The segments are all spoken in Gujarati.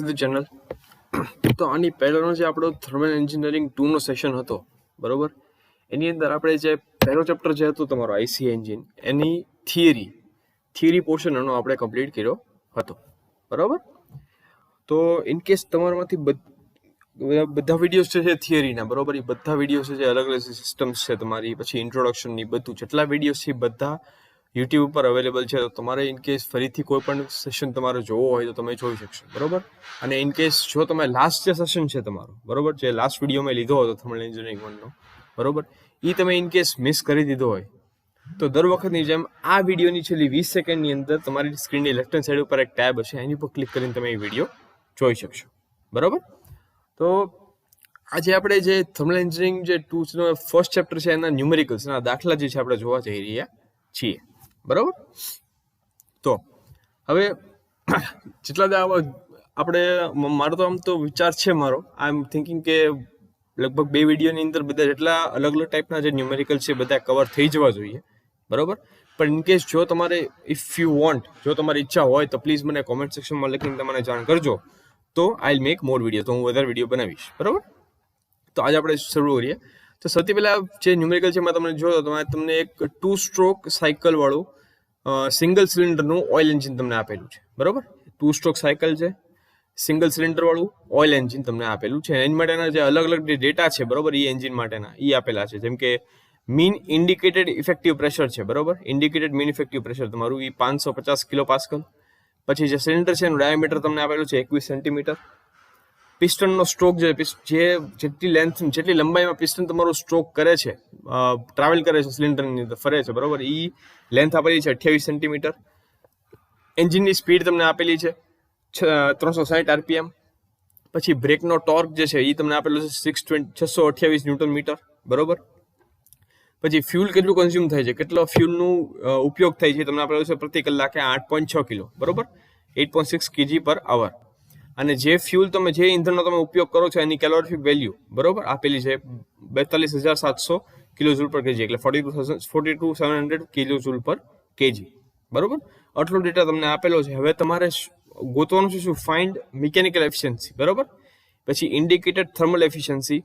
To the channel. તો આની પહેલાંનો જે આપણો થર્મલ એન્જિનિયરિંગ 2નો સેશન હતો બરાબર, એની અંદર આપણે જે પહેલો ચેપ્ટર જે હતો તમારો આઈસી એન્જિન, એની થિયરી પોર્શન એનો આપણે કમ્પ્લીટ કર્યો હતો બરાબર. તો ઇનકેસ તમારામાંથી બધા વિડીયોઝ છે થિયરીના બરાબર, એ બધા વિડીયો છે જે અલગ અલગ સિસ્ટમ્સ છે તમારી, પછી ઇન્ટ્રોડક્શનની બધું જેટલા વિડીયોઝ છે બધા યુટ્યુબ ઉપર અવેલેબલ છે. તો તમારે ઇનકેસ ફરીથી કોઈ પણ સેશન તમારે જોવો હોય તો તમે જોઈ શકશો બરાબર. અને ઇનકેસ જો તમે લાસ્ટ જે સેશન છે તમારો બરાબર, જે લાસ્ટ વિડીયો મેં લીધો હતો થર્મલ એન્જિનિયરિંગ 1નો બરાબર, એ તમે ઇનકેસ મિસ કરી દીધો હોય તો દર વખતની જેમ આ વિડીયોની છેલ્લી 20 સેકન્ડની અંદર તમારી સ્ક્રીનની લેફ્ટ હેન્ડ સાઈડ ઉપર એક ટેબ હશે, એની પર ક્લિક કરીને તમે એ વિડીયો જોઈ શકશો બરાબર. તો આજે આપણે જે થર્મલ એન્જિનિયરિંગ જે 2નો ફર્સ્ટ ચેપ્ટર છે એના ન્યુમેરિકલ્સ ના દાખલા જે છે આપણે જોવા જઈ રહ્યા છીએ બરાબર. તો હવે જેટલા આપણે મારો તો આમ તો વિચાર છે મારો, આઈ એમ થિંકિંગ કે લગભગ 2 વિડીયોની અંદર બધા જેટલા અલગ અલગ ટાઈપના જે ન્યુમેરિકલ છે બધા કવર થઈ જવા જોઈએ બરાબર. પણ ઇનકેસ જો તમારે ઇફ યુ વોન્ટ, જો તમારી ઈચ્છા હોય તો પ્લીઝ મને કોમેન્ટ સેક્શનમાં લખીને તમને જાણ કરજો, તો I will make more video, તો હું વધારે વિડીયો બનાવીશ બરાબર. તો આજે આપણે શરૂ કરીએ. તો સૌથી પહેલા જે ન્યુમેરિકલ છે એમાં તમને જો તો તમને એક 2 સ્ટ્રોક સાયકલ વાળું સિંગલ સિલિન્ડરનું ઓઇલ એન્જિન તમને આપેલું છે બરાબર. 2 સ્ટ્રોક સાયકલ છે, સિંગલ સિલિન્ડર વાળું ઓઇલ એન્જિન તમને આપેલું છે. એની માટેના જે અલગ અલગ ડેટા છે બરાબર, એ એન્જિન માટેના એ આપેલા છે. જેમ કે મીન ઇન્ડિકેટેડ ઇફેક્ટિવ પ્રેશર છે બરાબર, ઇન્ડિકેટેડ મીન ઇફેક્ટિવ પ્રેશર તમારું એ 550 કિલો પાસ્કલ. પછી જે સિલિન્ડર છે એનું ડાયામીટર તમને આપેલું છે 21 સેન્ટીમીટર. પિસ્ટનનો સ્ટ્રોક જેટલી લંબાઈમાં પિસ્ટન તમારું સ્ટ્રોક કરે છે, ટ્રાવેલ કરે છે સિલિન્ડરની અંદર ફરે છે બરાબર, એ લેન્થ આપેલી છે 28 સેન્ટીમીટર. એન્જિનની સ્પીડ તમને આપેલી છે 360 RPM. પછી બ્રેકનો ટોર્ક જે છે એ તમને આપેલું છે 628 ન્યૂટન મીટર બરાબર. પછી ફ્યુલ કેટલું કન્ઝ્યુમ થાય છે, કેટલો ફ્યુલનું ઉપયોગ થાય છે તમને આપેલું છે પ્રતિ કલાકે 8.6 કિલો બરાબર, 8.6 kg/h. અને જે ફ્યુલ તમે જે ઇંધણનો તમે ઉપયોગ કરો છો એની કેલોરીફિક વેલ્યુ બરાબર આપેલી છે 42700 kJ/kg, એટલે 42700 kJ/kg બરાબર. આટલો ડેટા તમને આપેલો છે. હવે તમારે ગોતવાનું છે શું, ફાઇન્ડ મિકેનિકલ એફિશિયન્સી બરાબર, પછી indicated thermal efficiency,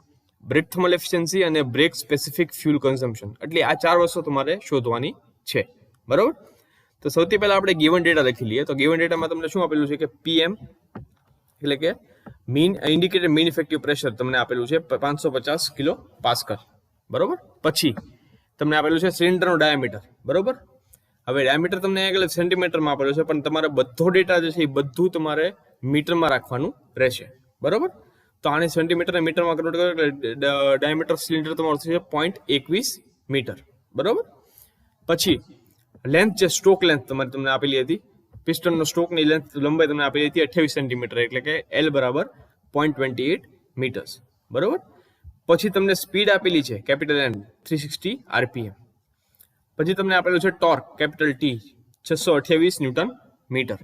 brake thermal efficiency અને બ્રેક સ્પેસિફિક ફ્યુલ કન્ઝમ્પશન. એટલે આ 4 વસ્તુ તમારે શોધવાની છે બરાબર. તો સૌથી પહેલા આપણે ગિવન ડેટા લખી લઈએ. તો ગિવન ડેટામાં તમને શું આપેલું છે કે PM એટલે કે mean indicated mean effective pressure તમને આપેલું છે 550 કિલો પાસ્કલ બરાબર. પછી તમને આપેલું છે સિલિન્ડરનો ડાયામીટર બરાબર. હવે ડાયામીટર તમને આગળ સેન્ટીમીટરમાં આપેલું છે, પણ તમારે બધો ડેટા જે છે એ બધું તમારે મીટરમાં રાખવાનું રહેશે બરાબર. તો આને સેન્ટીમીટર અને મીટરમાં કન્વર્ટ કરો એટલે ડાયામીટર સિલિન્ડર તમારું થશે 0.21 મીટર બરાબર. પછી લેન્થ છે, સ્ટ્રોક લેન્થ તમને આપેલી હતી, પિસ્ટનનો સ્ટ્રોકની લંબાઈ તમને આપેલી હતી 28 સેન્ટીમીટર, એટલે કે L બરાબર 0.28 મીટર્સ બરાબર. પછી તમને સ્પીડ આપેલી છે કેપિટલ N 360 RPM. પછી તમને આપેલું છે torque capital T 628 newton metre.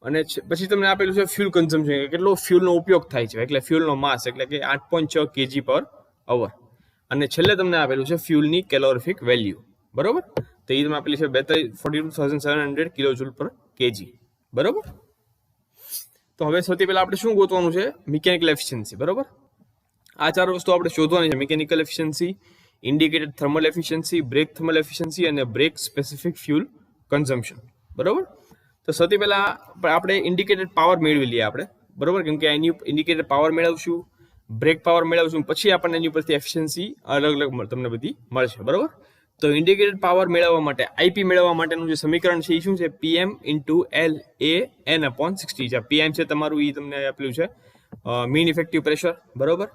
અને પછી તમને આપેલું છે ફ્યુલ કન્ઝમ્પશન, કેટલો ફ્યુલનો ઉપયોગ થાય છે, એટલે ફ્યુલનો માસ એટલે કે 8.6 kg/h. અને છેલ્લે તમને આપેલું છે ફ્યુલની કેલોરીફિક વેલ્યુ બરાબર. તો એ તમને આપેલી છે 42700 kJ/kg બરાબર. તો હવે સૌથી પહેલા આપણે શું ગોતવાનું છે, મિકેનિકલ એફિશિયન્સી બરાબર. આ 4 વસ્તુ આપણે શોધવાની છે, mechanical efficiency, indicated thermal efficiency, brake thermal efficiency અને બ્રેક સ્પેસિફિક ફ્યુલ કન્ઝમ્પશન બરાબર. તો સૌથી પહેલા આપણે ઇન્ડિકેટેડ પાવર મેળવી લઈએ આપણે બરાબર, કેમ કે એની ઇન્ડિકેટેડ પાવર મેળવશું, બ્રેક પાવર મેળવશું, પછી આપણને એની ઉપરથી એફિશિયન્સી અલગ અલગ તમને બધી મળશે બરાબર. તો ઇન્ડિકેટેડ પાવર મેળવવા માટે IP મેળવવા માટેનું જે સમીકરણ છે એ શું છે, PM × LA/N/60. જ્યાં PM છે તમારું એ તમને આપેલું છે મીન ઇફેક્ટિવ પ્રેશર બરાબર.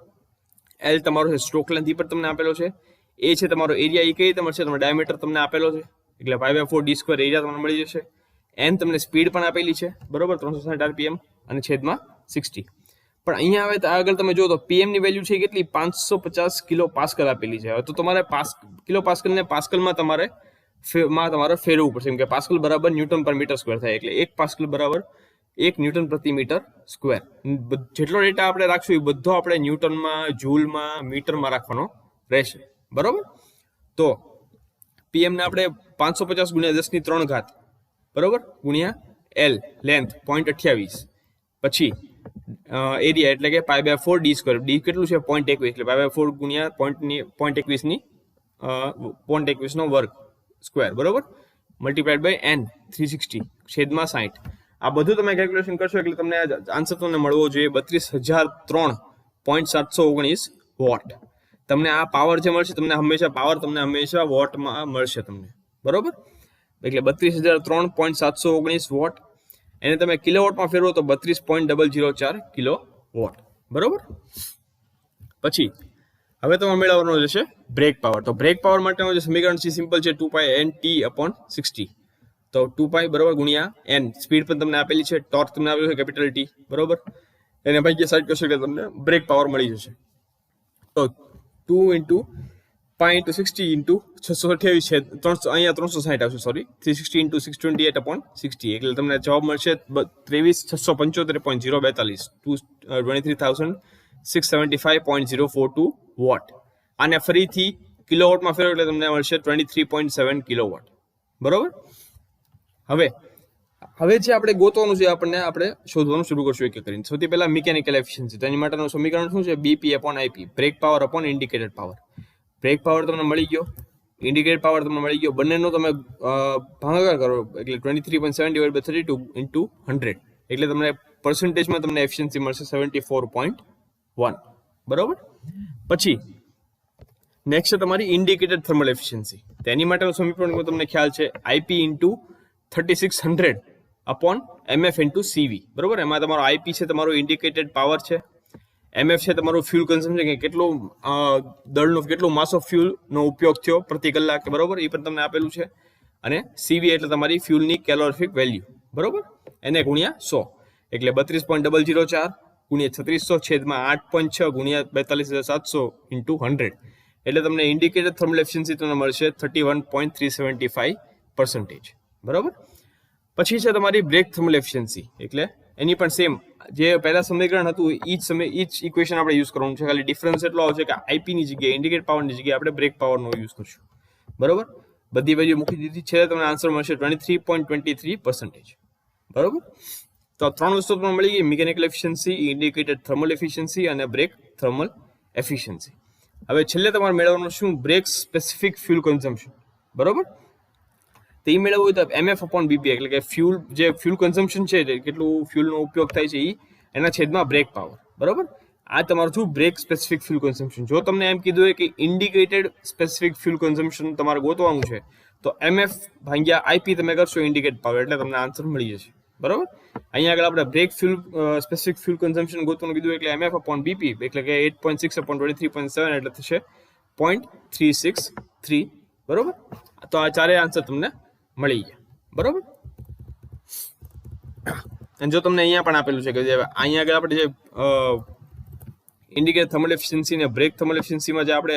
L તમારો છે સ્ટ્રોક લેન્થ, એ પર તમને આપેલો છે. A છે તમારો એરિયા, એ કઈ રીતે મળશે, તમારો ડાયામીટર તમને આપેલો છે, એટલે π/4d² એરિયા તમને મળી જશે. N તમને સ્પીડ પણ આપેલી છે બરાબર 360 RPM અને છેદમાં 60. પણ અહીંયા આવે તો આગળ તમે જો તો PM ની વેલ્યુ છે કેટલી, 550 કિલો પાસ્કલ આપેલી છે. તો તમારે કિલો પાસ્કલને પાસ્કલમાં તમારે ફેરવવું પડશે, કેમ કે પાસ્કલ બરાબર ન્યૂટન પર મીટર સ્ક્વેર થાય, એટલે 1 પાસ્કલ બરાબર 1 ન્યૂટન પ્રતિ મીટર સ્ક્વેર. જેટલો ડેટા આપણે રાખશું એ બધો આપણે ન્યૂટનમાં, જૂલમાં, મીટરમાં રાખવાનો રહેશે બરાબર. તો PM ને આપણે 550 × 10³ બરાબર ગુણ્યા L લેન્થ 0.28, પછી એરિયા એટલે કે π/4 d સ્ક્વેર. ડી કેટલું છે 0.21 એટલે π/4 ગુણ્યા 0.21 0.21 નો વર્ગ સ્ક્વેર બરોબર મલ્ટીપ્લાઇડ બાય n 360 છેદમાં 60. આ બધું તમે કેલ્ક્યુલેશન કરશો એટલે તમને આન્સર તમને મળવો જોઈએ 32,003.719 વોટ. તમને આ પાવર જે મળશે તમને હંમેશા વોટમાં મળશે તમને બરોબર એટલે 32,003.719 વોટ. એને તમે કિલોવોટમાં ફેરવો તો 32.004 કિલો વોટ બરોબર. પછી હવે તમારે મેળવવાનો જશે બ્રેક પાવર. તો બ્રેક પાવર માટેનું જે સમીકરણ છે સિમ્પલ છે 2π/N/T/60. તો 2π બરોબર ગુણ્યા n. સ્પીડ પણ તમને આપેલી છે, ટોર્ક તમને આપેલું છે કેપિટલ T બરોબર. એને ભાગ્ય સાઈડ કરશો એટલે તમને બ્રેક પાવર મળી જશે. તો 2 × π × 60 × 628 છે 300 અહીંયા 360 આવશે સોરી 360 × 628/60 એટલે તમને જવાબ મળશે 23,675.042 23,675.042 વોટ. આને ફરીથી કિલોવોટમાં ફેરવો એટલે તમને મળશે 23.7 કિલોવોટ બરોબર. હવે જે આપણે ગોતવાનું છે આપણે શોધવાનું શરૂ કરશું એક કરીને. સૌથી પહેલા મિકેનિકલ એફિશિયન્સી. તો એની માટેનું સમીકરણ શું છે BP/IP brake power upon indicated power. Brake power તમને મળી ગયો, ઇન્ડિકેટેડ પાવર તમને મળી ગયો, બંનેનો તમે ભાગાકાર કરો એટલે 23.7/32 × 100 એટલે તમને પર્સન્ટેજમાં તમને એફિશિયન્સી મળશે 74.1 બરોબર. પછી નેક્સ્ટ છે તમારી ઇન્ડિકેટેડ થર્મલ એફિશિયન્સી. તેની માટેનું સમીકરણ તમને ખ્યાલ છે IP × 3600 અપોન MF × CV બરોબર. એમાં તમારો IP છે તમારો ઇન્ડિકેટેડ પાવર છે, MF છે તમારું ફ્યુલ કન્ઝમ્પશન કે કેટલું દળનું કેટલું માસ ઓફ ફ્યુલનો ઉપયોગ થયો પ્રતિ કલાક બરોબર એ પણ તમને આપેલું છે. અને CV એટલે તમારી ફ્યુલની કેલોરિફિક વેલ્યુ બરોબર એને ગુણ્યા 100 એટલે 32.004 ગુણ્યા 3600 છેદમાં 8.6 ગુણ્યા 42,700 × 100 એટલે તમને ઇન્ડિકેટેડ થર્મલ એફિશિયન્સી તમને મળશે 31.375% બરોબર. પછી છે તમારી બ્રેક થર્મલ એફિશિયન્સી એટલે એની પણ સેમ જે પહેલા સમીકરણ હતું ઈચ ઇક્વેશન આપણે યુઝ કરવાનું છે, ખાલી ડિફરન્સ એટલો આવશે કે IP ની જગ્યાએ ઇન્ડિકેટેડ પાવરની જગ્યાએ આપણે બ્રેક પાવરનો યુઝ કરશું બરોબર. બધી વેલ્યુ મૂકી દીધી છે તમને આન્સર મળશે 23.23% બરોબર. તો આ ત્રણ વસ્તુ તમને મળી ગઈ mechanical efficiency, indicated thermal efficiency અને બ્રેક થર્મલ એફિશિયન્સી. હવે છેલ્લે તમારે મેળવવાનું શું બ્રેક સ્પેસિફિક ફ્યુલ કન્ઝમ્પશન બરોબર. તો એ મેળવવું હોય તો MF/BP એટલે કે ફ્યુલ કન્ઝમ્પશન છે કેટલું ફ્યુલનો ઉપયોગ થાય છે એના છેદમાં બ્રેક પાવર બરોબર. આ તમારું શું બ્રેક સ્પેસિફિક ફ્યુલ કન્ઝમ્પશન. જો તમને એમ કીધું હોય કે ઇન્ડિકેટેડ સ્પેસિફિક ફ્યુલ કન્ઝમ્પશન તમારે ગોતવાનું છે તો MF/IP તમે કરશો ઇન્ડિકેટ પાવર એટલે તમને આન્સર મળી જશે બરોબર. અહીંયા આગળ આપણે બ્રેક સ્પેસિફિક ફ્યુલ કન્ઝમ્પશન ગોતવાનું કીધું એટલે MF/BP એટલે કે 8.6/23.7 એટલે થશે 0.363 બરોબર. તો આ ચારે આન્સર તમને મળી ગયા બરોબર. અને જો તમને અહીંયા પણ આપેલું છે કે અહીંયા આગળ આપણે જે ઇન્ડિકેટેડ થર્મલ એફિશિયન્સી ને બ્રેક થર્મલ એફિશિયન્સીમાં જે આપણે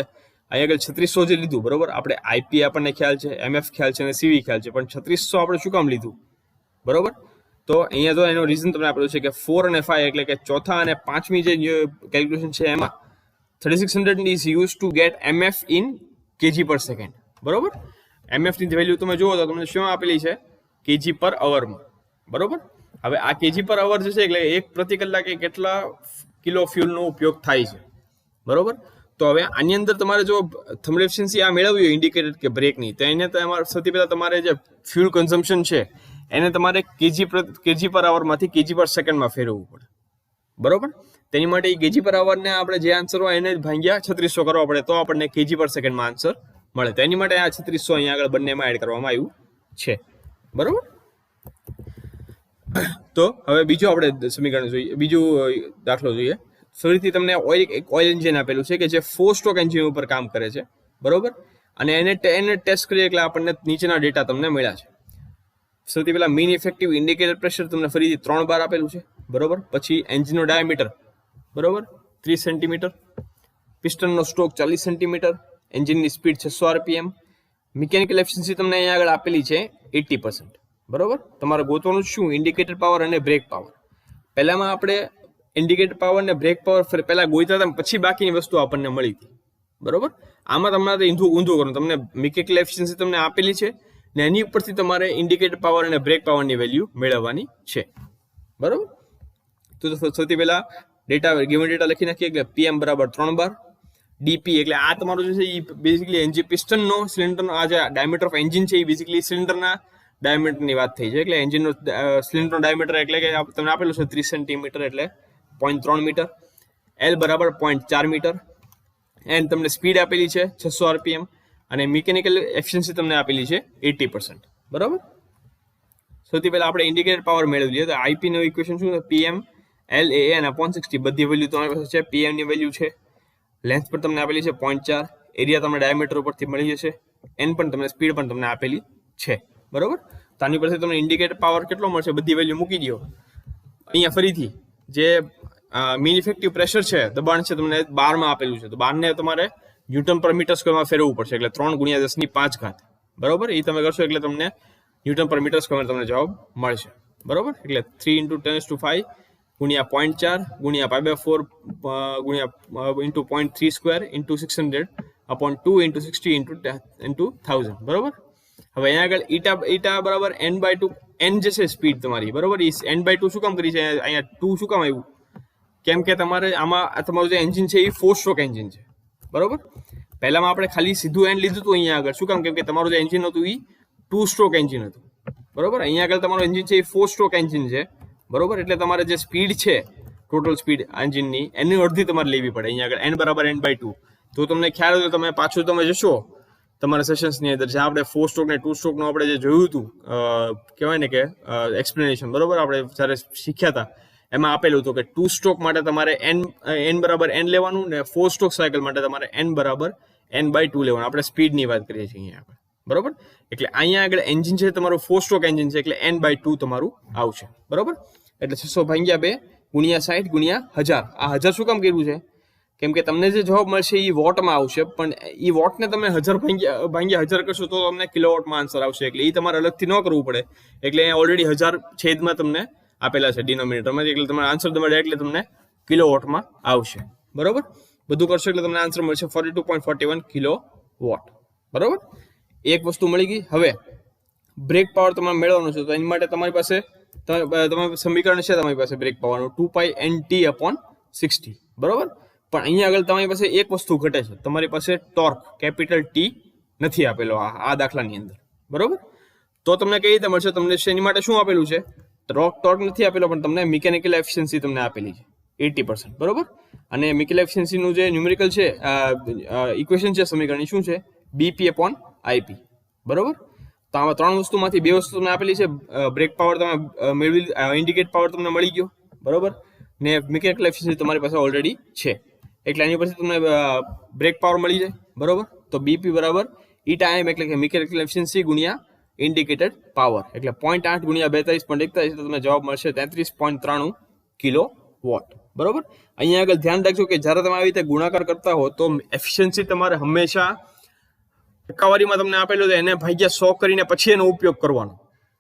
અહીંયા આગળ 3600 જે લીધું બરોબર. આપણે IP આપણને ખ્યાલ છે, MF ખ્યાલ છે અને CV ખ્યાલ છે, પણ 3600 આપણે શું કામ લીધું બરોબર. તો અહીંયા તો એનો રીઝન તમને આપેલું છે કે 4 અને 5 એટલે કે ચોથા અને પાંચમી જે કેલ્ક્યુલેશન છે એમાં 3600 is use to gate MF in kg/s બરોબર. MF ની વેલ્યુ તમે જુઓ તો તમને શું આપેલી છે kg/h બરોબર. હવે આ kg/h જે છે એટલે એક પ્રતિ કલાકે કેટલા કિલો ફ્યુલનો ઉપયોગ થાય છે બરોબર. તો હવે આની અંદર તમારે જો થર્મલ એફિશિયન્સી આ મેળવવી હોય ઇન્ડિકેટેડ કે બ્રેકની તો એને તમારે સૌથી પહેલા તમારે જે ફ્યુલ કન્ઝમ્પશન છે એને તમારે kg/h માંથી kg/s માં ફેરવવું પડે બરોબર. તેની માટે kg/h ને આપણે જે આન્સર હોય એને ભાગ્યા 3600 કરવા પડે તો આપણને kg/s માં આન્સર મળે. તો એની માટે આ 3600 અહીંયા આગળ બંનેમાં એડ કરવામાં આવ્યું છે બરોબર. તો હવે બીજું આપણે સમીકરણ જોઈએ, બીજું દાખલો જોઈએ. ફરીથી તમને ઓઇલ એન્જિન આપેલું છે કે જે 4 સ્ટ્રોક એન્જિન ઉપર કામ કરે છે બરોબર. અને એને ટેસ્ટ કરીએ એટલે આપણને નીચેના ડેટા તમને મળ્યા છે. સૌથી પહેલા મીન ઇફેક્ટિવ ઇન્ડિકેટેડ પ્રેશર તમને ફરીથી 3 બાર આપેલું છે બરોબર. પછી એન્જિનનો ડાયામીટર બરોબર 30 સેન્ટીમીટર, પિસ્ટનનો સ્ટ્રોક 40 સેન્ટીમીટર, એન્જિનની સ્પીડ 600 RPM, મિકેનિકલ એફિશિયન્સી તમને અહીંયા આગળ આપેલી છે 80% બરોબર. તમારે ગોતવાનું શું ઇન્ડિકેટર પાવર અને બ્રેક પાવર. પહેલામાં આપણે ઇન્ડિકેટર પાવર અને બ્રેક પાવર પહેલા ગોઈતા હતા પછી બાકીની વસ્તુ આપણને મળી હતી બરોબર. આમાં તમારે ઊંધું કરવાનું, તમને મિકેનિકલ એફિશિયન્સી તમને આપેલી છે ને એની ઉપરથી તમારે ઇન્ડિકેટર પાવર અને બ્રેક પાવરની વેલ્યુ મેળવવાની છે બરોબર. તો સૌથી પહેલા ગિવન ડેટા લખી નાખીએ કે PM બરાબર 3 બાર, ડીપી એટલે આ તમારું જે છે એ બેઝિકલી એન્જિન પિસ્ટનનો સિલિન્ડરનો આ જે ડાયામીટર ઓફ એન્જિન છે એ બેઝિકલી સિલિન્ડરના ડાયામીટરની વાત થઈ છે. એટલે એન્જિનનો સિલિન્ડરનો ડાયામીટર એટલે કે તમને આપેલું છે 30 સેન્ટીમીટર એટલે 0.3 મીટર, એલ બરાબર 0.4 મીટર, એન્ડ તમને સ્પીડ આપેલી છે 600 RPM અને મિકેનિકલ એફિશિયન્સી તમને આપેલી છે 80%. બરાબર. સૌથી પહેલા આપણે ઇન્ડિકેટર પાવર મેળવી લઈએ. તો આઈપી નું ઇક્વેશન શું છે? PM LAN upon 60. બધી વેલ્યુ તમારી પાસે છે. PM ની વેલ્યુ છે, લેન્થ પર તમને આપેલી છે 0.4, એરિયા તમને ડાયામીટર ઉપરથી મળી જશે, એન પણ તમને સ્પીડ પણ તમને આપેલી છે. બરોબર. તો આની પરથી તમને ઇન્ડિકેટર પાવર કેટલો મળશે બધી વેલ્યુ મૂકી દો. અહીંયા ફરીથી જે મીન ઇફેક્ટિવ પ્રેશર છે, દબાણ છે, તમને 12 માં આપેલું છે. તો 12 ને તમારે ન્યૂટન પર મીટર સ્ક્વેરમાં ફેરવવું પડશે. એટલે 3 × 10⁵. બરોબર. એ તમે કરશો એટલે તમને ન્યૂટન પર મીટર સ્ક્વેર તમને જવાબ મળશે. બરોબર. એટલે 3 × 10⁵ ગુણ્યા 0.4 ગુણ્યા π/4 ઇન્ટુ 0.3² ઇન્ટુ 600 upon 2 × 60 ઇન્ટુ 1000. બરોબર. હવે અહીંયા આગળ ઈટા બરાબર n/2, n જે છે સ્પીડ તમારી. બરોબર. એ n/2 શું કામ કરી છે? અહીંયા 2 શું કામ આવ્યું? કેમ કે તમારે આમાં તમારું જે એન્જિન છે એ 4 સ્ટ્રોક એન્જિન છે. બરોબર. પહેલામાં આપણે ખાલી સીધું n લીધું હતું અહીંયા આગળ. શું કામ? કેમ કે તમારું જે એન્જિન હતું એ 2 સ્ટ્રોક એન્જિન હતું. બરોબર. અહીંયા આગળ તમારું એન્જિન છે એ 4 સ્ટ્રોક એન્જિન છે. બરોબર. એટલે તમારે જે સ્પીડ છે ટોટલ સ્પીડ એન્જિનની એની અડધી તમારે લેવી પડે અહીંયા આગળ n બરાબર n/2. તો તમને ખ્યાલ હોય તો તમે પાછું તમે જશો તમારા સેશન્સની અંદર જ્યાં આપણે 4 સ્ટ્રોક ને 2 સ્ટ્રોકનું આપણે જે જોયું હતું કહેવાય ને કે એક્સપ્લેનેશન. બરોબર. આપણે જ્યારે શીખ્યા હતા એમાં આપેલું હતું કે 2 સ્ટ્રોક માટે તમારે n બરાબર n લેવાનું ને 4 સ્ટ્રોક સાયકલ માટે તમારે n બરાબર n/2 લેવાનું. આપણે સ્પીડની વાત કરીએ છીએ અહીંયા આગળ. બરોબર. એટલે અહીંયા આગળ એન્જિન છે તમારું 4 સ્ટ્રોક એન્જિન છે એટલે n/2 તમારું આવશે. બરોબર. એટલે 600/2 ગુણ્યા 60 ગુણ્યા 1000. આ 1000 શું કામ કર્યું છે? કેમ કે તમને જે જવાબ મળશે એ વોટમાં આવશે, પણ એ વોટને તમે 1000/1000 કરશો તો તમને કિલોવોટમાં આન્સર આવશે. એટલે એ તમારે અલગથી ન કરવું પડે. એટલે ઓલરેડી 1000 છેદમાં તમને આપેલા છે ડિનોમિનેટરમાં. એટલે તમારા આન્સર તમારે એટલે તમને કિલોવોટમાં આવશે. બરોબર. બધું કરશો એટલે તમને આન્સર મળશે 42.41 કિલોવોટ. બરોબર. એક વસ્તુ મળી ગઈ. હવે બ્રેક પાવર તમારે મેળવવાનો છે. તો એની માટે તમારી પાસે સમીકરણ છે તમારી પાસે બ્રેક પાવરનું 2πnt/60. બરોબર. પણ અહીંયા આગળ તમારી પાસે એક વસ્તુ ઘટે છે. તમારી પાસે ટોર્ક કેપિટલ T નથી આપેલો આ દાખલાની અંદર. બરોબર. તો તમને કઈ રીતે મળશે? તમને એની માટે શું આપેલું છે? ટોર્ક નથી આપેલો, પણ તમને મિકેનિકલ એફિશિયન્સી તમને આપેલી છે 80%. બરોબર. અને મિકેનિકલ એફિશિયન્સીનું જે ન્યુમેરિકલ છે ઇક્વેશન છે સમીકરણ શું છે? BP/IP. બરોબર. તો આમાં 3 વસ્તુમાંથી 2 વસ્તુ તમને આપેલી છે. બ્રેક પાવર તમે મેળવી, ઇન્ડિકેટ પાવર તમને મળી ગયો. બરોબર. ને મિકેનિકલ એફિશિયન્સી તમારી પાસે ઓલરેડી છે. એટલે એની પરથી તમને બ્રેક પાવર મળી જાય. બરોબર. તો BP બરાબર ઈટા m એટલે કે મિકેનિકલ એફિશિયન્સી ગુણ્યા ઇન્ડિકેટેડ પાવર એટલે 0.8 ગુણ્યા 42.41 તો તમને જવાબ મળશે 33.93 કિલોવોટ. બરોબર. અહીંયા આગળ ધ્યાન રાખજો કે જ્યારે તમે આવી રીતે ગુણાકાર કરતા હો તો એફિશિયન્સી તમારે હંમેશા ટકાવારીમાં તમને આપેલું છે એને ભાગ્યા 100 કરીને પછી એનો ઉપયોગ કરવાનો.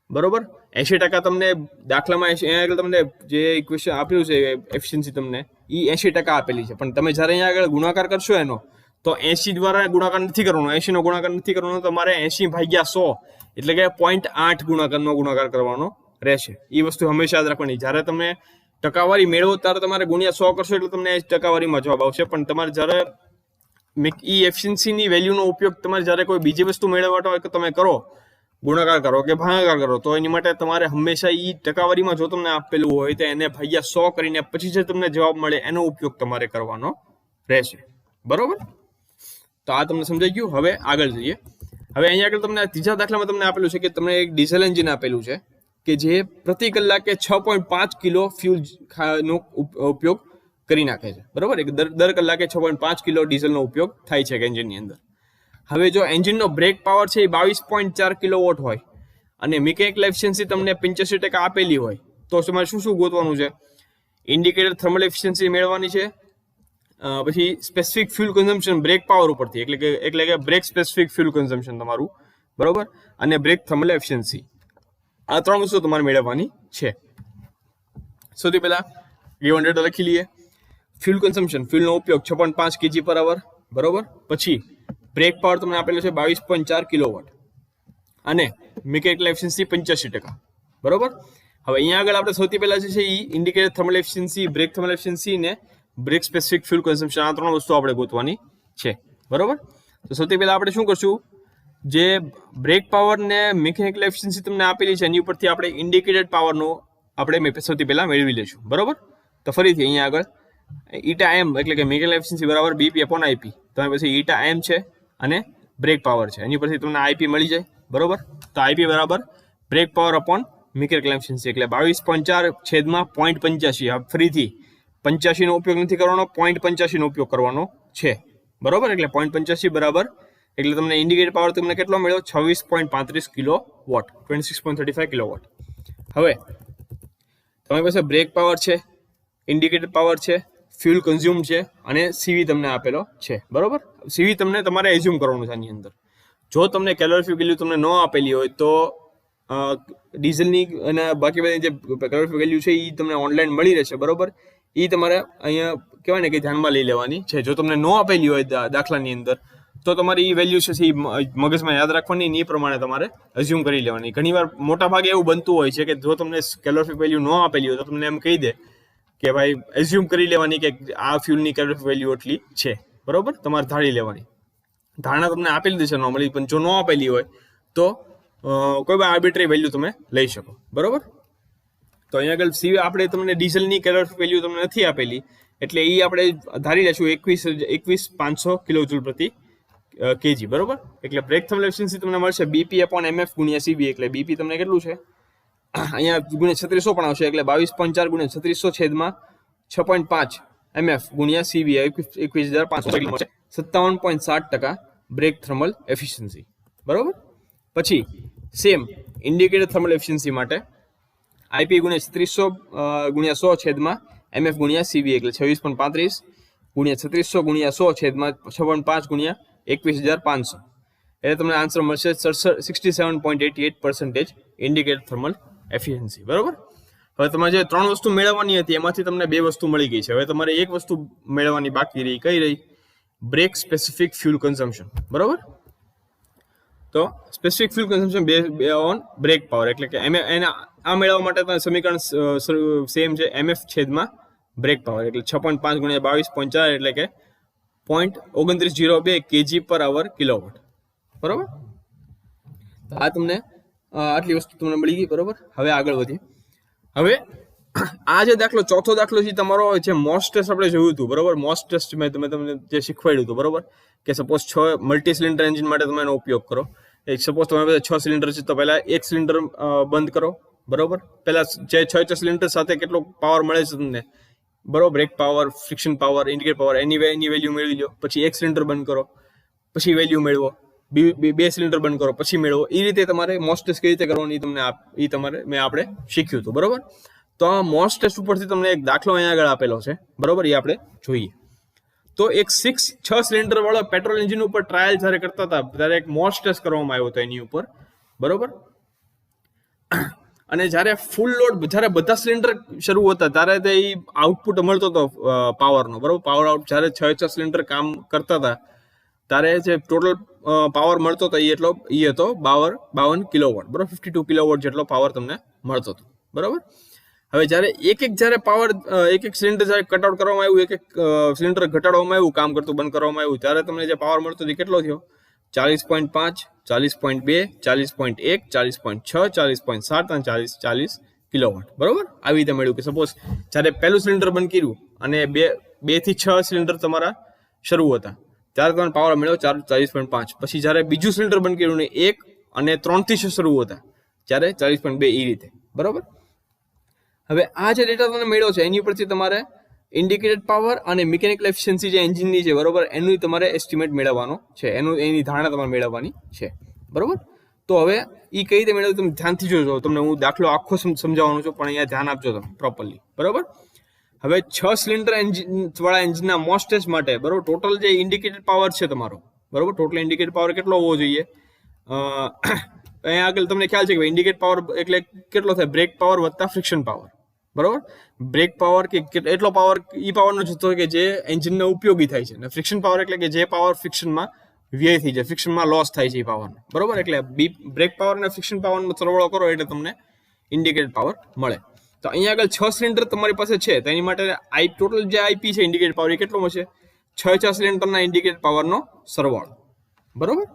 બરોબર. 80% તમને દાખલામાં અહીંયા આગળ તમને જે ઇક્વેશન આપ્યું છે એફિશિયન્સી તમને એ 80% આપેલી છે. પણ તમે જ્યારે અહીંયા આગળ ગુણાકાર કરશો એનો તો 80 દ્વારા ગુણાકાર નથી કરવાનો, 80 નો ગુણાકાર નથી કરવાનો. તમારે 80/100 એટલે કે 0.8 ગુણાકાર કરવાનો રહેશે. એ વસ્તુ હંમેશા યાદ રાખવાની. જ્યારે તમે ટકાવારી મેળવો ત્યારે તમારે ગુણ્યા 100 કરશો એટલે તમને ટકાવારીમાં જવાબ આવશે. પણ તમારે જ્યારે ઈ એફિશિયન્સીની વેલ્યુનો ઉપયોગ તમારે જ્યારે કોઈ બીજી વસ્તુ મેળવવા તમે કરો, ગુણાકાર કરો કે ભાગાકાર કરો, તો એની માટે તમારે હંમેશા ઈ ટકાવારીમાં જો તમને આપેલું હોય તો એને ભાગ્યા 100 કરીને પછી જે તમને જવાબ મળે એનો ઉપયોગ તમારે કરવાનો રહેશે. બરોબર. તો આ તમને સમજાઈ ગયું. હવે આગળ જઈએ. હવે અહીંયા આગળ તમને ત્રીજા દાખલામાં તમને આપેલું છે કે તમને એક ડીઝલ એન્જિન આપેલું છે કે જે પ્રતિ કલાકે 6.5 કિલો ફ્યુલ નો ઉપયોગ કરી નાખે છે. બરોબર. દર કલાકે 6.5 કિલો ડીઝલનો ઉપયોગ થાય છે એન્જિનની અંદર. હવે જો એન્જિનનો બ્રેક પાવર છે એ 22.4 કિલોવોટ હોય અને મિકેનિકલ એફિશિયન્સી તમને 85% આપેલી હોય તો તમારે શું ગોતવાનું છે? ઇન્ડિકેટર થર્મલ એફિશિયન્સી મેળવવાની છે, પછી specific fuel consumption brake power ઉપરથી એટલે કે બ્રેક સ્પેસિફિક ફ્યુલ કન્ઝમ્પશન તમારું. બરોબર. અને બ્રેક થર્મલ એફિશિયન્સી. આ 3 વસ્તુ તમારે મેળવવાની છે. સૌથી પહેલા ગિવન ડેટા લખી લઈએ. ફ્યુલ કન્ઝમ્પશન, ફ્યુલનો ઉપયોગ 6.5 kg/h. બરોબર. પછી બ્રેક પાવર તમને આપેલો છે 22.4 કિલોવોટ અને મિકેનિકલ એફિશિયન્સી 85%. બરોબર. હવે અહીંયા આગળ આપણે સૌથી પહેલા જે છે એ indicated thermal efficiency, brake thermal efficiency ને બ્રેક સ્પેસિફિક ફ્યુલ કન્ઝમ્પશન, આ 3 વસ્તુ આપણે ગોતવાની છે, બરોબર. તો સૌથી પહેલા આપણે શું કરશું, જે બ્રેક પાવર ને મિકેનિકલ એફિશિયન્સી તમને આપેલી છે એની ઉપરથી આપણે ઇન્ડિકેટેડ પાવરનો આપણે સૌથી પહેલા મેળવી લઈશું, બરોબર. તો ફરીથી અહીંયા આગળ ઈટા એમ એટલે કે મિકેનિકલ એફિશિયન્સી બરાબર બીપી અપોન આઈપી, તમારી પાસે ઈટા એમ છે અને બ્રેક પાવર છે, એની પરથી તમને આઈપી મળી જાય, બરોબર. તો આઈપી બરાબર brake power upon mechanical efficiency એટલે 22.4 છેદમાં 0.85. ફરીથી 85 નો ઉપયોગ નથી કરવાનો, 0.85 નો ઉપયોગ કરવાનો છે, બરોબર. એટલે 0.85 બરાબર એટલે તમને ઇન્ડિકેટેડ પાવર તમને કેટલો મળ્યો, 26.35 કિલોવોટ, 26.35 કિલોવોટ. હવે તમારી પાસે બ્રેક પાવર છે, ઇન્ડિકેટેડ પાવર છે, ફ્યુલ કન્ઝ્યુમ છે અને સીવી તમને આપેલો છે, બરોબર. સીવી તમને તમારે એઝ્યુમ કરવાનું છે આની અંદર. જો તમને કેલોરીફિક વેલ્યુ તમને ન આપેલી હોય તો ડીઝલની અને બાકી બધી જે કેલોરીફિક વેલ્યુ છે એ તમને ઓનલાઈન મળી રહેશે, બરોબર. એ તમારે અહીંયા કહેવાય ને કે ધ્યાનમાં લઈ લેવાની છે. જો તમને ન આપેલી હોય દાખલાની અંદર તો તમારી એ વેલ્યુ છે એ મગજમાં યાદ રાખવાની, એ પ્રમાણે તમારે અઝ્યુમ કરી લેવાની. ઘણીવાર મોટા ભાગે એવું બનતું હોય છે કે જો તમને કેલોરીફિક વેલ્યુ ન આપેલી હોય તો તમને એમ કહી દે કે ભાઈ એઝ્યુમ કરી લેવાની કે આ ફ્યુલની કેલોરીફિક વેલ્યુ એટલી છે, બરોબર. તમારે ધારી લેવાની. ધારણા તમને આપેલી દેશે નોર્મલી, પણ જો ન આપેલી હોય તો કોઈ પણ આર્બિટ્રી વેલ્યુ તમે લઈ શકો, બરોબર. તો અહીંયા આગળ સીવી આપણે તમને ડીઝલની કેલોરીફિક વેલ્યુ તમને નથી આપેલી એટલે એ આપણે ધારી લેશું 21,500 કિલોજૂલ પ્રતિ કેજી, બરોબર. એટલે બ્રેક થર્મલ એફિશિયન્સી તમને મળશે બીપી અપોન એમએફ ગુણ્યા સીબી. એટલે બીપી તમને કેટલું છે અહીંયા ગુણ્યા 3600 પણ આવશે એટલે 22.4 ગુણ્યા 3600 છેદમાં 6.5 એમએફ ગુણ્યા સીબી 21,500 મળશે, 57.7% બ્રેક થર્મલ એફિશિયન્સી, બરોબર. પછી સેમ ઇન્ડિકેટેડ થર્મલ એફિશિયન્સી માટે આઈપી ગુણ્યા 3600 ગુણ્યા 100 છેદમાં એમએફ ગુણ્યા સીબી એટલે 26.35 ગુણ્યા 3600 ગુણ્યા 100 છેદમાં 6.5 ગુણ્યા 21,500 એટલે તમને આન્સર મળશે 67.88% ઇન્ડિકેટેડ થર્મલ એફિશિયન્સી, બરોબર. હવે તમારે જે 3 વસ્તુ મેળવવાની હતી એમાંથી તમને 2 વસ્તુ મળી ગઈ છે. હવે તમારે એક વસ્તુ મેળવવાની બાકી રહી, કઈ રહી, બ્રેક સ્પેસિફિક ફ્યુલ કન્ઝમ્પશન, બરોબર. તો સ્પેસિફિક ફ્યુલ કન્ઝમ્પશન બે ઓન બ્રેક પાવર એટલે કે એના આ મેળવવા માટે તમે સમીકરણ સેમ છે, એમએફ છેદમાં બ્રેક પાવર એટલે 6.5 ગુણ્યા 22.4 એટલે કે 0.2902 કેજી પર અવર કિલોવોટ, બરોબર. આ તમને આટલી વસ્તુ તમને મળી ગઈ, બરોબર. હવે આગળ વધીએ. હવે આ જે દાખલો ચોથો દાખલો છે તમારો જે મોસ્ટ ટેસ્ટ આપણે જોયું હતું, બરોબર. મોસ્ટ ટેસ્ટ મેં તમને જે શીખવાડ્યું હતું, બરોબર, કે સપોઝ 6 મલ્ટી સિલિન્ડર એન્જિન માટે તમે એનો ઉપયોગ કરો. સપોઝ તમારી પાસે 6 સિલિન્ડર છે તો પહેલા એક સિલિન્ડર બંધ કરો, બરોબર. પહેલા જે 6 સિલિન્ડર સાથે કેટલો પાવર મળે છે તમને, બરોબર, brake power, friction power, indicator power, એની વેલ્યુ મેળવી લો. પછી એક સિલિન્ડર બંધ કરો, પછી વેલ્યુ મેળવો. બે સિલિન્ડર બંધ કરો, પછી મેળવો. એ રીતે તમારે મોસ્ટ ટેસ્ટ કઈ રીતે કરવાની તમને આપણે શીખ્યું હતું, બરોબર. તો આ મોસ્ટ ટેસ્ટ ઉપરથી તમને એક દાખલો અહીંયા આગળ આપેલો છે, બરોબર, એ આપણે જોઈએ. તો એક 6 સિલિન્ડર વાળો પેટ્રોલ એન્જિન ઉપર ટ્રાયલ જ્યારે કરતા હતા ત્યારે એક મોસ્ટ ટેસ્ટ કરવામાં આવ્યો હતો એની ઉપર, બરોબર. અને જ્યારે ફૂલ લોડ જ્યારે બધા સિલિન્ડર શરૂ હતા ત્યારે તે આઉટપુટ મળતો હતો પાવરનો, બરોબર. પાવર આઉટ જ્યારે 6 સિલિન્ડર કામ કરતા હતા ત્યારે જે ટોટલ પાવર મળતો હતો એ હતો 52 કિલોવોટ, બરોબર. 52 કિલોવોટ જેટલો પાવર તમને મળતો હતો, બરોબર. હવે જ્યારે જ્યારે પાવર એક સિલિન્ડર જ્યારે કટઆઉટ કરવામાં આવ્યું, એક સિલિન્ડર ઘટાડવામાં આવ્યું, કામ કરતું બંધ કરવામાં આવ્યું, ત્યારે તમને જે પાવર મળતો હતો કેટલો થયો, 40.5, 40.2, 40.1, 40.6, 40.7 અને 40 કિલોવોટ, બરોબર. આવી રીતે મળ્યું કે સપોઝ જ્યારે પહેલું સિલિન્ડર બંધ કર્યું અને 2 થી 6 સિલિન્ડર તમારા શરૂ હતા ત્યારે તમને પાવર મળ્યો 40.5. પછી જ્યારે બીજું સિલિન્ડર બંધ કર્યું ને 1 અને 3 થી 6 શરૂ હતા ત્યારે 40.2, એ રીતે, બરોબર. હવે આ જે ડેટા તમને મળ્યો છે એની ઉપરથી તમારે ઇન્ડિકેટેડ પાવર અને મિકેનિકલ એફિશિયન્સી જે એન્જિનની છે, બરોબર, એનું તમારે એસ્ટિમેટ મેળવવાનો છે, એની ધારણા તમારે મેળવવાની છે, બરોબર. તો હવે એ કઈ રીતે મેળવ્યું તમે ધ્યાનથી જોજો. તમને હું દાખલો આખો સમજાવવાનો છું, પણ અહીંયા ધ્યાન આપજો તમે પ્રોપરલી, બરોબર. હવે 6 સિલિન્ડર વાળા એન્જિનના મોસ્ટ ટેસ્ટ માટે, બરોબર, ટોટલ જે ઇન્ડિકેટેડ પાવર છે તમારો, બરોબર, ટોટલ ઇન્ડિકેટેડ પાવર કેટલો હોવો જોઈએ. અહીંયા આગળ તમને ખ્યાલ છે કે ઇન્ડિકેટેડ પાવર એટલે કેટલો થાય, બ્રેક પાવર વત્તા ફ્રિક્શન પાવર, બરોબર. બ્રેક પાવર કે એટલો પાવર ઈ પાવરનો જથ્થો કે જે એન્જિનને ઉપયોગી થાય છે, અને ફ્રિક્શન પાવર એટલે કે જે પાવર ફ્રિક્શનમાં વ્યય થઈ જાય, ફ્રિક્શનમાં લોસ થાય છે એ પાવરનો, બરોબર. એટલે બ્રેક પાવર અને ફ્રિક્શન પાવરનો સરવાળો કરો એટલે તમને ઇન્ડિકેટેડ પાવર મળે. તો અહીંયા આગળ 6 સિલિન્ડર તમારી પાસે છે તો એની માટે ટોટલ જે આઈપી છે ઇન્ડિકેટેડ પાવર એ કેટલો મળશે? 6 સિલિન્ડરના ઇન્ડિકેટેડ પાવરનો સરવાળો, બરોબર.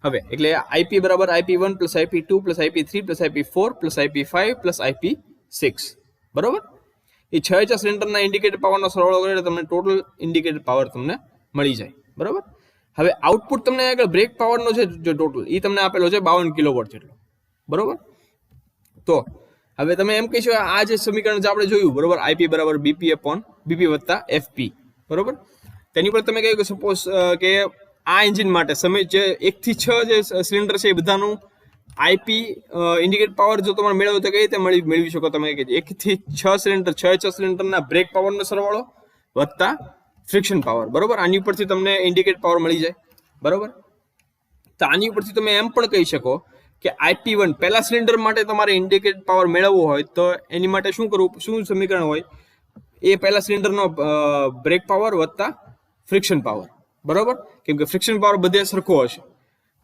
હવે એટલે આઈપી બરાબર IP1 plus IP2 plus IP3 plus IP4 plus IP5 plus IP6, બરોબર. એ 6 સિલિન્ડરના ઇન્ડિકેટેડ પાવરનો સરવાળો કરે તમને ટોટલ ઇન્ડિકેટેડ પાવર તમને મળી જાય, બરોબર. હવે આઉટપુટ તમને આગળ બ્રેક પાવરનો છે જો ટોટલ એ તમને આપેલો છે 52 કિલોવોટ જેટલો, બરોબર. તો હવે તમે એમ કહીશો આ જે સમીકરણ જે આપણે જોયું, બરોબર, આઈપી બરાબર બીપી વત્તા એફપી, બરોબર. તેની પર તમે કહ્યું કે સપોઝ કે આ એન્જિન માટે સમય જે 1 થી 6 જે સિલિન્ડર છે એ બધાનું આઈપી ઇન્ડિકેટ પાવર જો તમારે મેળવો તો કઈ રીતે મેળવી શકો તમે? કે 1 થી 6 સિલિન્ડર 6 સિલિન્ડરના બ્રેક પાવરનો સરવાળો વત્તા ફ્રિક્શન પાવર, બરોબર. આની ઉપરથી તમને ઇન્ડિકેટ પાવર મળી જાય, બરોબર. તો આની ઉપરથી તમે એમ પણ કહી શકો કે IP1 પહેલા સિલિન્ડર માટે તમારે ઇન્ડિકેટ પાવર મેળવવો હોય તો એની માટે શું કરવું, શું સમીકરણ હોય? એ પહેલા સિલિન્ડરનો બ્રેક પાવર વત્તા ફ્રિક્શન પાવર, બરોબર. કેમ કે ફ્રિક્શન પાવર બધે સરખો હશે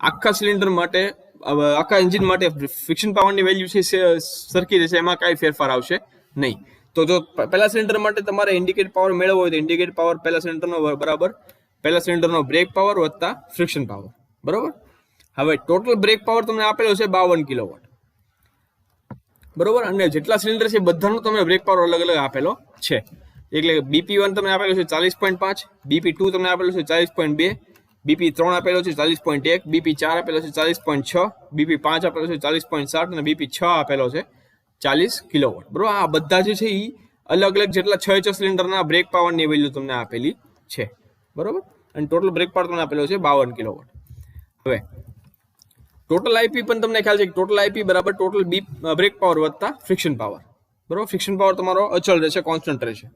આખા સિલિન્ડર માટે, આખા એન્જિન માટે ફ્રિક્શન પાવરની વેલ્યુ છે સરખી રહેશે, એમાં કાંઈ ફેરફાર આવશે નહીં. તો જો પહેલા સિલિન્ડર માટે તમારે ઇન્ડિકેટ પાવર મેળવવો હોય તો ઇન્ડિકેટ પાવર પહેલા સિલિન્ડરનો બરાબર પહેલા સિલિન્ડરનો બ્રેક પાવર વત્તા ફ્રિક્શન પાવર, બરોબર. હવે ટોટલ બ્રેક પાવર તમને આપેલો છે 52 કિલોવોટ, બરોબર. અને જેટલા સિલિન્ડર છે બધાનો તમને બ્રેક પાવર અલગ અલગ આપેલો છે. એટલે BP1 તમને આપેલો છે 40.5, BP2 તમને આપેલો છે 40.2, BP3 આપેલો છે 40.1, BP4 આપેલો છે 40.6, BP5 આપેલો છે 40.7 અને BP6 આપેલો છે 40 કિલોવોટ, બરોબર. આ બધા જે છે એ અલગ અલગ જેટલા 6 સિલિન્ડરના બ્રેક પાવરની વેલ્યુ તમને આપેલી છે, બરોબર. અને ટોટલ બ્રેક પાવર તમને આપેલો છે 52 કિલોવોટ. હવે ટોટલ આઈપી પણ તમને ખ્યાલ છે કે ટોટલ આઈપી બરાબર ટોટલ બ્રેક પાવર વત્તા ફ્રિક્શન પાવર, બરોબર. ફ્રિક્શન પાવર તમારો અચળ રહેશે, કોન્સ્ટન્ટ રહેશે.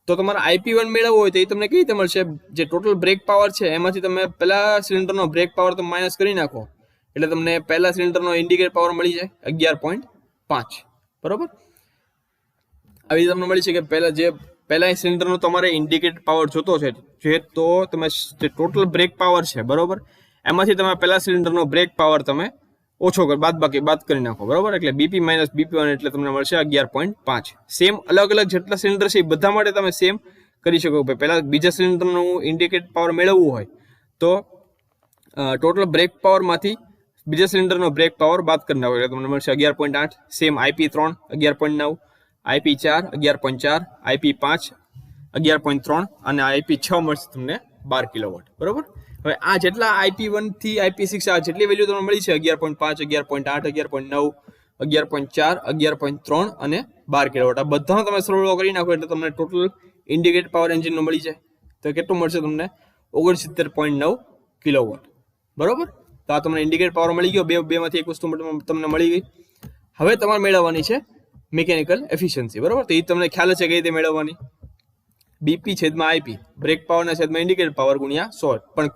તો તમારે IP1 મેળવવો હોય તો એ તમને કઈ રીતે મળશે? જે ટોટલ બ્રેક પાવર છે એમાંથી તમે પહેલા સિલિન્ડરનો બ્રેક પાવર તમે માઇનસ કરી નાખો એટલે તમને પહેલા સિલિન્ડરનો ઇન્ડિકેટ પાવર મળી જાય 11.5, બરોબર. આવી તમને મળી છે કે પહેલા સિલિન્ડરનો તમારે ઇન્ડિકેટ પાવર જોતો છે જે તો તમે જે ટોટલ બ્રેક પાવર છે, બરોબર, એમાંથી તમે પહેલા સિલિન્ડરનો બ્રેક પાવર તમે ઓછો બાદ કરી નાખો, બરોબર. એટલે BP માઇનસ BP1 એટલે તમને મળશે 11.5. સેમ અલગ અલગ જેટલા સિલિન્ડર છે એ બધા માટે તમે સેમ કરી શકો. પહેલા બીજા સિલિન્ડરનું ઇન્ડિકેટ પાવર મેળવવું હોય તો ટોટલ બ્રેક પાવરમાંથી બીજા સિલિન્ડરનો બ્રેક પાવર બાદ કરી નાખો એટલે તમને મળશે 11.8. સેમ IP3 11.9, IP4 11.4, IP5 11.3 અને IP6 મળશે તમને 12 કિલોવોટ, બરોબર. હવે આ જેટલા IP1 થી IP6 આ જેટલી વેલ્યુ તમને મળી છે 11.5, 11.8, 11.9, 11.4, 11.3 અને 12 કિલોવોટ, આ બધાનો તમે સરવાળો કરી નાખો એટલે તમને ટોટલ ઇન્ડિકેટ પાવર એન્જિનનો મળી જાય તો કેટલું મળશે તમને? 69.9 કિલોવોટ, બરોબર. તો આ તમને ઇન્ડિકેટ પાવર મળી ગયો, બેમાંથી એક વસ્તુ તમને મળી ગઈ. હવે તમારે મેળવવાની છે મિકેનિકલ એફિશિયન્સી, બરોબર. તો એ તમને ખ્યાલ છે કઈ રીતે મેળવવાની? BP છેદમાં IP, બ્રેક પાવરના છેદમાં ઇન્ડિકેટ પાવર ગુણ્યા 100, પણ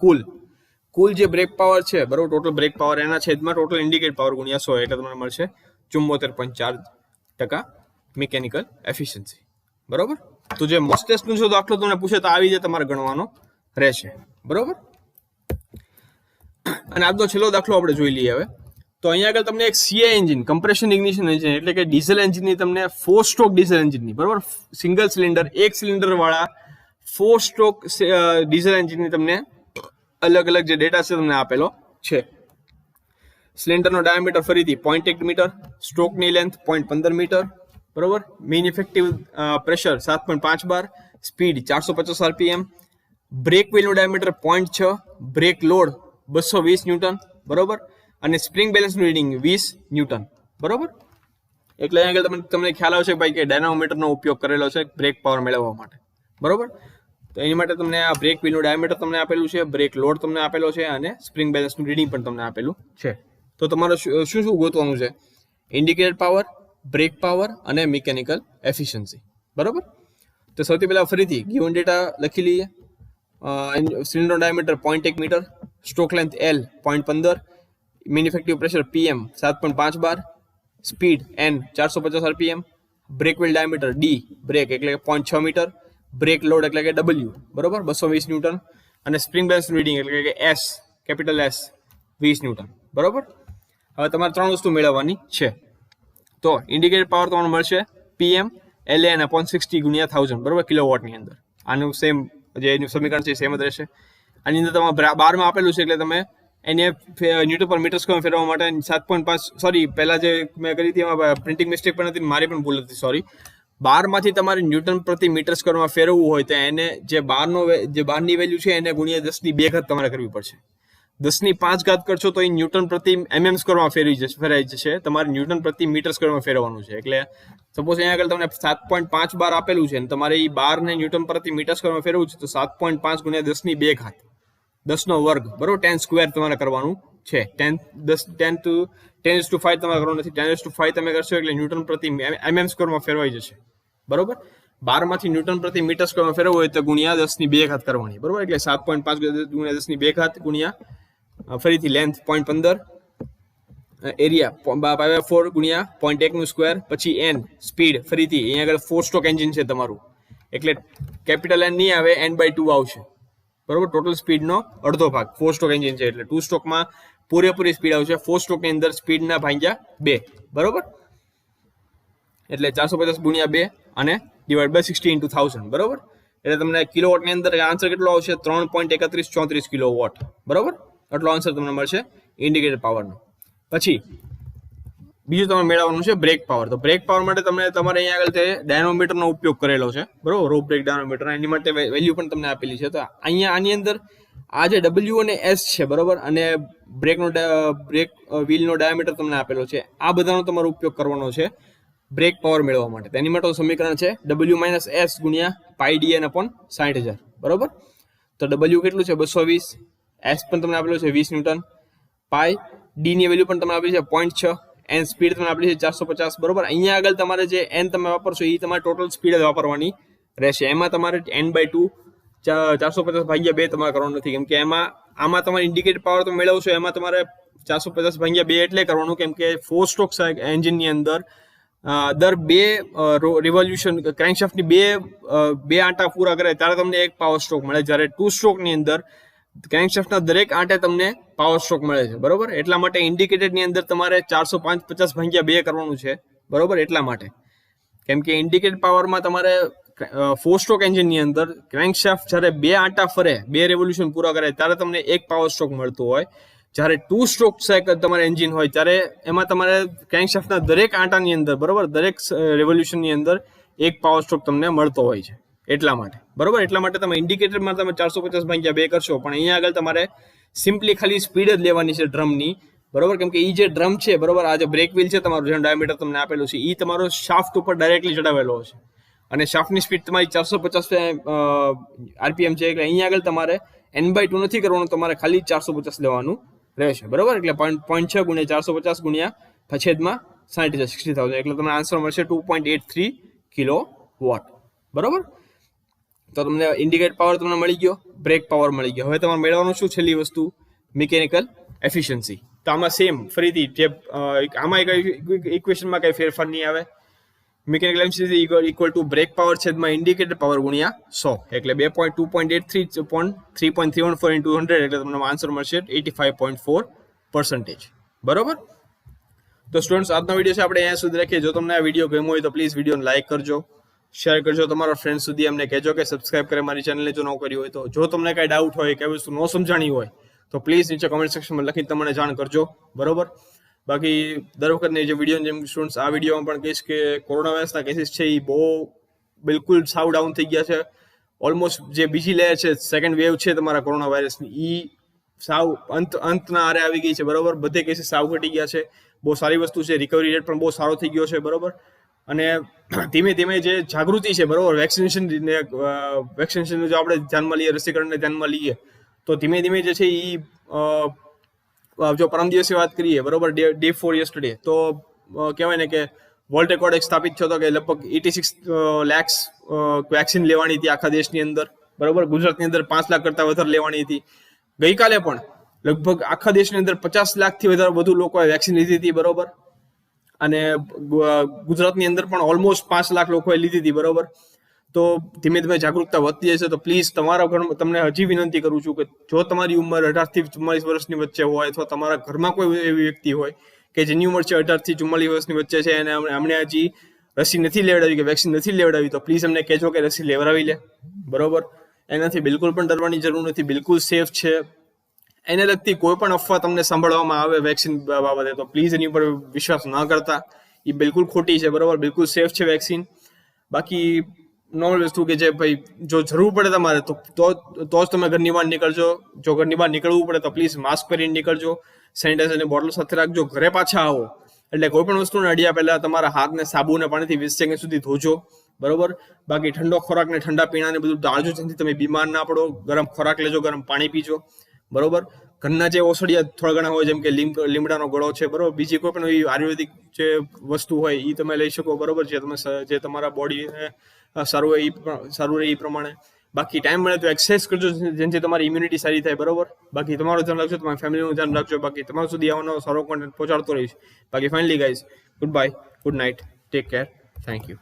કુલ જે બ્રેક પાવર છે, બરોબર, ટોટલ બ્રેક પાવર એના છેદમાં ટોટલ ઇન્ડિકેટ પાવર ગુણ્યા 100 એટલે તમને મળશે 74.4% મિકેનિકલ એફિશિયન્સી, બરોબર. તો જે મોસ્ટ ટેસ્ટનો જો દાખલો તમને પૂછે તો આવી રીતે તમારે ગણવાનો રહેશે, બરોબર. અને આજનો છેલ્લો દાખલો આપણે જોઈ લઈએ હવે. તો અહીંયા આગળ તમને એક CI engine, compression ignition engine એટલે કે ડીઝલ એન્જિનની તમને 4 સ્ટ્રોક ડીઝલ એન્જિનની, બરોબર, સિંગલ સિલિન્ડર એક સિલિન્ડર વાળા 4 સ્ટ્રોક ડીઝલ એન્જિનની તમને અલગ અલગ જે ડેટા છે તમને આપેલો છે. સિલિન્ડરનો ડાયામીટર ફરીથી 0.1 મીટર, સ્ટ્રોકની લેન્થ 0.15 મીટર, બરોબર. Mean effective pressure 7.5 bar, speed 450 RPM, brake વ્હીલનું ડાયામીટર 0.6, બ્રેક લોડ 220 ન્યૂટન, બરોબર. અને સ્પ્રિંગ બેલેન્સનું રીડિંગ 20 ન્યૂટન, બરોબર. એટલે અહીંયા આગળ તમને ખ્યાલ આવશે ભાઈ કે ડાયનામોમીટરનો ઉપયોગ કરેલો છે બ્રેક પાવર મેળવવા માટે, બરોબર. તો એની માટે તમને આ બ્રેક વ્હીલનું ડાયામીટર તમને આપેલું છે, બ્રેક લોડ તમને આપેલો છે અને સ્પ્રિંગ બેલેન્સનું રીડિંગ પણ તમને આપેલું છે. તો તમારે શું ગોતવાનું છે? ઇન્ડિકેટેડ પાવર, બ્રેક પાવર અને મિકેનિકલ એફિશિયન્સી, બરોબર. તો સૌથી પહેલા ફરીથી ગિવન ડેટા લખી લઈએ. Cylinder diameter 0.1 metre, stroke length L 0.15, mean effective pressure PM 7.5 bar, speed N 450 RPM, brake wheel diameter D brake એટલે 0.6 મીટર, બ્રેક લોડ એટલે કે W, બરોબર, 220 ન્યૂટન અને સ્પ્રિંગ બેલેન્સ રીડિંગ એટલે કે S કેપિટલ S 20 ન્યૂટન, બરોબર. હવે તમારે 3 વસ્તુ મેળવવાની છે. તો ઇન્ડિકેટેડ પાવર તમને મળશે PM LAN upon 60 ગુણ્યા 1000 બરોબર કિલોવોટની અંદર. આનું સેમ જે એનું સમીકરણ છે સેમ જ રહેશે. આની અંદર તમારે 12 માં આપેલું છે એટલે તમે એને ન્યૂટન પર મીટર સ્ક્વેર ફેરવવા માટે 7.5 સોરી પહેલા જે મેં કરી હતી એમાં પ્રિન્ટિંગ મિસ્ટેક પણ હતી, મારી પણ ભૂલ હતી, સોરી. 12 માંથી તમારે ન્યૂટન પ્રતિ મીટર સ્ક્વેરમાં ફેરવવું હોય તો એને જે 12ની વેલ્યુ છે એને ગુણ્યા 10² તમારે કરવી પડશે. 10⁵ કરશો તો એ ન્યૂટન પ્રતિ mm સ્ક્વેરમાં ફેરાઈ જશે. તમારે ન્યૂટન પ્રતિ મીટર સ્ક્વેરમાં ફેરવવાનું છે. એટલે સપોઝ અહીંયા આગળ તમને 7.5 બાર આપેલું છે અને તમારે એ 12 ને ન્યૂટન પ્રતિ મીટર સ્ક્વેરમાં ફેરવવું છે તો 7.5 ગુણ્યા 10², 10² બરોબર 10 સ્ક્વેર તમારે કરવાનું છે. 10⁵ તમારે કરવાનું નથી. 10⁵ તમે કરશો એટલે ન્યૂટન પ્રતિ mm સ્ક્વેરમાં ફેરવાઈ જશે બરોબર. 12 માંથી ન્યૂટન પ્રતિ મીટર સ્ક્વેરમાં ફેરવવું હોય તો ગુણ્યા 10² કરવાની બરોબર. એટલે 7.5 ગુણ્યા 10² ગુણ્યા ફરીથી લેન્થ 0.15, એરિયા 4 ગુણ્યા 0.1 સ્ક્વેર, પછી n સ્પીડ ફરીથી અહીંયા આગળ 4 સ્ટ્રોક એન્જિન છે તમારું એટલે કેપિટલ N નહીં આવે, n/2 આવશે બરોબર. ટોટલ સ્પીડનો અડધો ભાગ 4 સ્ટ્રોક એન્જિન છે એટલે 2 સ્ટ્રોકમાં પૂરેપૂરી સ્પીડ આવશે. 4 સ્ટ્રોકની અંદર સ્પીડના ભાગ્યા 2 બરોબર. એટલે 450 ગુણ્યા 2 અને ડિવાઇડ બાય 60 into 1000 બરોબર. એટલે તમને કિલોવોટની અંદર આન્સર કેટલો આવશે? 3.3134 કિલોવોટ બરોબર. આટલો આન્સર તમને મળશે ઇન્ડિકેટેડ પાવરનો. પછી બીજું તમે મેળવવાનું છે બ્રેક પાવર. તો બ્રેક પાવર માટે તમારે અહીંયા આગળ ડાયનોમીટરનો ઉપયોગ કરેલો છે બરોબર. રો બ્રેક ડાયનોમીટર એની માટે વેલ્યુ પણ તમને આપેલી છે. તો અહીંયા આની અંદર આ જે W અને S છે બરોબર અને બ્રેક વ્હીલનો ડાયામીટર તમને આપેલો છે. આ બધાનો તમારો ઉપયોગ કરવાનો છે બ્રેક પાવર મેળવવા માટે. તેની માટે સમીકરણ છે W - S ગુણ્યા πDN upon 60,000 બરોબર. તો W કેટલું છે? 220. S પણ તમને આપેલું છે 20 ન્યૂટન. પાઈ ડી ની વેલ્યુ પણ તમને આપેલી છે 0.6. n સ્પીડ તમને આપેલી છે 450 બરોબર. અહીંયા આગળ તમારે જે n તમે વાપરશો એ તમારે ટોટલ સ્પીડ જ વાપરવાની રહેશે. એમાં તમારે n/2 450/2 તમારે કરવાનું નથી કેમ કે આમાં તમારે ઇન્ડિકેટેડ પાવર તો મેળવશો એમાં તમારે 450/2 એટલે કરવાનું કેમ કે 4 સ્ટ્રોક એન્જિનની અંદર દર 2 રિવોલ્યુશન ક્રેન્કશાફ્ટની બે આંટા પૂરા કરે ત્યારે તમને એક પાવર સ્ટ્રોક મળે, જ્યારે 2 સ્ટ્રોકની અંદર ક્રેન્કશાફ્ટના દરેક આંટે તમને પાવર સ્ટ્રોક મળે છે બરોબર. એટલા માટે ઇન્ડિકેટેડની અંદર તમારે 450/2 કરવાનું છે બરોબર. એટલા માટે કેમ કે ઇન્ડિકેટેડ પાવરમાં તમારે 4 સ્ટ્રોક એન્જિનની અંદર ક્રેન્કશાફ્ટ જ્યારે 2 આંટા ફરે, 2 રેવોલ્યુશન પૂરા કરે ત્યારે તમને એક પાવર સ્ટ્રોક મળતો હોય. જ્યારે 2 સ્ટ્રોક સાયકલ તમારે એન્જિન હોય ત્યારે એમાં તમારે ક્રેન્કશાફ્ટના દરેક આંટાની અંદર બરોબર દરેક રેવોલ્યુશનની અંદર એક પાવર સ્ટ્રોક તમને મળતો હોય છે એટલા માટે બરોબર. એટલા માટે તમે ઇન્ડિકેટરમાં તમે 450/2 કરશો પણ અહીંયા આગળ તમારે સિમ્પલી ખાલી સ્પીડ જ લેવાની છે ડ્રમની બરોબર. કેમ કે એ જે ડ્રમ છે બરોબર, આ જે બ્રેક વ્હીલ છે તમારું જેનું ડાયામીટર તમને આપેલું છે એ તમારો શાફ્ટ ઉપર ડાયરેક્ટલી ચડાવેલો છે અને શાફ્ટની સ્પીડ તમારી 450 RPM છે એટલે અહીંયા આગળ તમારે n/2 નથી કરવાનું, તમારે ખાલી 450 લેવાનું રહેશે બરોબર. એટલે 0.6 ગુણ્યા 450 ગુણ્યા 60,000 એટલે તમને આન્સર મળશે 2.83 કિલોવોટ બરોબર. તો તમને ઇન્ડિકેટ પાવર તમને મળી ગયો, બ્રેક પાવર મળી ગયો. હવે તમારે મેળવવાનું શું? છેલ્લી વસ્તુ મિકેનિકલ એફિશિયન્સી. તો આમાં સેમ ફરીથી જે આમાં ઇક્વેશનમાં કઈ ફેરફાર નહીં આવે. Mechanical efficiency equal to brake power છેદમાં ઇન્ડિકેટેડ પાવર ગુણ્યા 100 એટલે 2.83 upon 3.314 into 100 એટલે તમને આન્સર મળશે 85.4% બરોબર. તો સ્ટુડન્ટ્સ આજનો વિડીયો છે આપણે અહીંયા સુધી રાખીએ. જો તમને આ વિડીયો ગમ્યો હોય તો પ્લીઝ વિડીયોને લાઈક કરજો, શેર કરજો, તમારા ફ્રેન્ડ સુધી અમને કહેજો કે સબસ્ક્રાઇબ કરે મારી ચેનલને જો ન કરી હોય તો. જો તમને કાંઈ ડાઉટ હોય કે વસ્તુ ન સમજાણી હોય તો પ્લીઝ નીચે કોમેન્ટ સેક્શનમાં લખીને તમને જાણ કરજો બરોબર. બાકી દર વખતની જે વિડીયો જેમ સ્ટુડન્ટ્સ આ વિડીયોમાં પણ કહીશ કે કોરોના વાયરસના કેસીસ છે એ બહુ બિલકુલ સાવ ડાઉન થઈ ગયા છે. ઓલમોસ્ટ જે બીજી લેયર છે, સેકન્ડ વેવ છે તમારા કોરોના વાયરસની, એ સાવ અંતના આરે આવી ગઈ છે બરોબર. બધે કેસીસ સાવ ઘટી ગયા છે. બહુ સારી વસ્તુ છે. રિકવરી રેટ પણ બહુ સારો થઈ ગયો છે બરોબર. અને ધીમે ધીમે જે જાગૃતિ છે બરોબર, વેક્સિનેશન જો આપણે ધ્યાનમાં લઈએ, રસીકરણને ધ્યાનમાં લઈએ તો ધીમે ધીમે જે છે એ જો પરમ દિવસે વાત કરીએ બરોબર, ડે 4 યસ્ટરડે, તો કહેવાય ને કે વર્લ્ડ રેકોર્ડ એક સ્થાપિત થયો હતો કે લગભગ 86 લાખ વેક્સિન લેવાની હતી આખા દેશની અંદર બરોબર. ગુજરાતની અંદર 5 લાખ કરતાં વધારે લેવાની હતી. ગઈકાલે પણ લગભગ આખા દેશની અંદર 50 લાખથી વધુ લોકોએ વેક્સિન લીધી હતી બરોબર. અને ગુજરાતની અંદર પણ ઓલમોસ્ટ 5 લાખ લોકોએ લીધી હતી બરોબર. તો ધીમે ધીમે જાગૃતતા વધતી જશે. તો પ્લીઝ તમારા ઘરમાં તમને હજી વિનંતી કરું છું કે જો તમારી ઉંમર 18 થી 44 વર્ષની વચ્ચે હોય અથવા તમારા ઘરમાં કોઈ એવી વ્યક્તિ હોય કે જેની ઉંમર છે 18 થી 44 વર્ષની વચ્ચે છે અને અમને હજી રસી નથી લેવડાવી કે વેક્સિન નથી લેવડાવી, તો પ્લીઝ અમને કહેજો કે રસી લેવડાવી લે, બરોબર. એનાથી બિલકુલ પણ ડરવાની જરૂર નથી, બિલકુલ સેફ છે. એને લગતી કોઈ પણ અફવા તમને સાંભળવામાં આવે વેક્સિન બાબતે તો પ્લીઝ એની ઉપર વિશ્વાસ ન કરતા, એ બિલકુલ ખોટી છે, બરોબર. બિલકુલ સેફ છે વેક્સિન. બાકી નોર્મલ વસ્તુ કે જે ભાઈ જો જરૂર પડે તમારે તો જ તમે ઘરની બહાર નીકળજો. જો ઘરની બહાર નીકળવું પડે તો પ્લીઝ માસ્ક પહેરીને નીકળજો, સેનિટાઈઝરની બોટલ સાથે રાખજો. ઘરે પાછા આવો એટલે કોઈ પણ વસ્તુને અડ્યા પહેલા તમારા હાથને સાબુ અને પાણીથી 20 સેકન્ડ સુધી ધોજો, બરોબર. બાકી ઠંડો ખોરાક ને ઠંડા પીણાને બધું ટાળજો, જેથી તમે બીમાર ના પડો. ગરમ ખોરાક લેજો, ગરમ પાણી પીજો, બરોબર. ઘરના જે ઓસડિયા થોડા ઘણા હોય, જેમ કે લીમડાનો ગળો છે, બરોબર. બીજી કોઈ પણ એવી આયુર્વેદિક જે વસ્તુ હોય એ તમે લઈ શકો, બરોબર. જે તમારા બોડીને સારું રહે એ પ્રમાણે. બાકી ટાઈમ મળે તો એક્સરસાઇઝ કરજો, જેનાથી તમારી ઇમ્યુનિટી સારી થાય, બરોબર. બાકી તમારું ધ્યાન રાખજો, તમારી ફેમિલીનું ધ્યાન રાખજો. બાકી તમારા સુધી આવવાનો સારો કોન્ટેન્ટ પહોંચાડતો રહીશ. બાકી finally guys, good bye, good night, take care, thank you.